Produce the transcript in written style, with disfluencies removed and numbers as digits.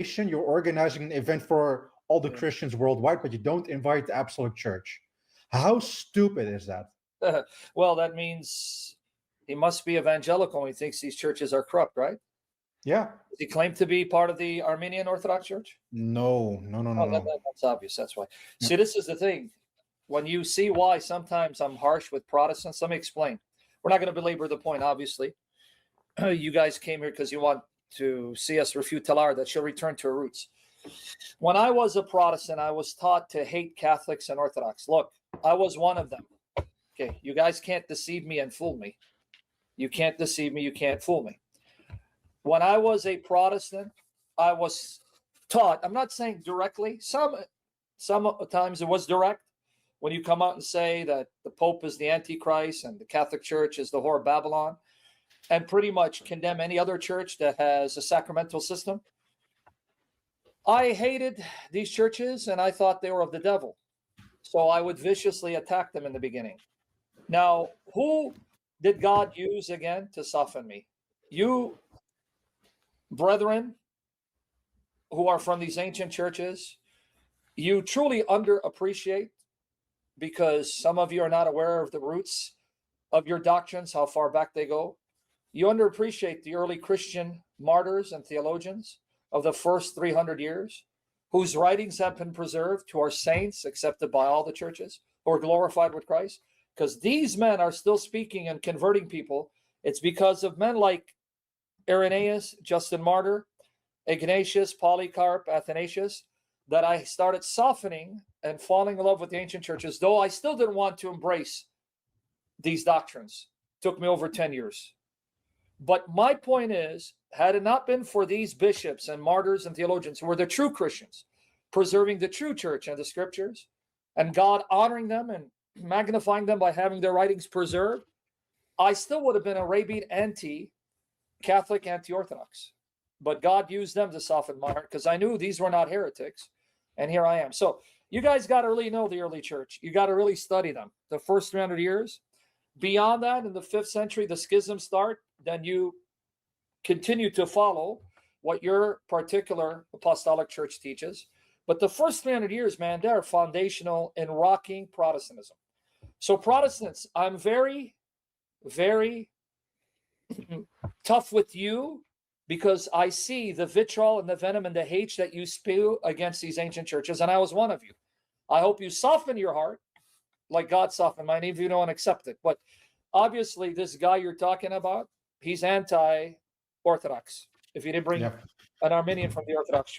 you're organizing an event for all the Yeah. Christians worldwide, but you don't invite the Apostolic Church. How stupid is that? Well, that means he must be evangelical when he thinks these churches are corrupt, right? Yeah. Does he claim to be part of the Armenian Orthodox Church? No, no, no, no, Oh, no. that's obvious. That's why. Yeah. See, this is the thing. When you see why sometimes I'm harsh with Protestants, let me explain. We're not going to belabor the point, obviously. You guys came here because you want to see us refute Talar that she'll return to her roots. When I was a Protestant, I was taught to hate Catholics and Orthodox. Look, I was one of them. Okay, you guys can't deceive me and fool me. You can't deceive me. You can't fool me. When I was a Protestant, I was taught, I'm not saying directly, sometimes it was direct, when you come out and say that the Pope is the Antichrist and the Catholic Church is the whore of Babylon, and pretty much condemn any other church that has a sacramental system. I hated these churches and I thought they were of the devil. So I would viciously attack them in the beginning. Now, who did God use again to soften me? You, brethren, who are from these ancient churches, you truly underappreciate, because some of you are not aware of the roots of your doctrines, how far back they go. You underappreciate the early Christian martyrs and theologians of the first 300 years, whose writings have been preserved, who are saints accepted by all the churches, who are glorified with Christ. Because these men are still speaking and converting people. It's because of men like Irenaeus, Justin Martyr, Ignatius, Polycarp, Athanasius, that I started softening and falling in love with the ancient churches, though I still didn't want to embrace these doctrines. It took me over 10 years. But my point is, had it not been for these bishops and martyrs and theologians who were the true Christians, preserving the true church and the scriptures, and God honoring them and magnifying them by having their writings preserved, I still would have been a rabid anti-Catholic, anti-Orthodox. But God used them to soften my heart, because I knew these were not heretics. And here I am. So you guys got to really know the early church. You got to really study them. The first 300 years. Beyond that, in the 5th century, the schisms start. Then you continue to follow what your particular apostolic church teaches. But the first 300 years, man, they're foundational in rocking Protestantism. So Protestants, I'm very, very tough with you, because I see the vitriol and the venom and the hate that you spew against these ancient churches, and I was one of you. I hope you soften your heart like God softened mine, even if you don't accept it. But obviously, this guy you're talking about, he's anti-Orthodox. If you didn't bring an Armenian from the Orthodox Church.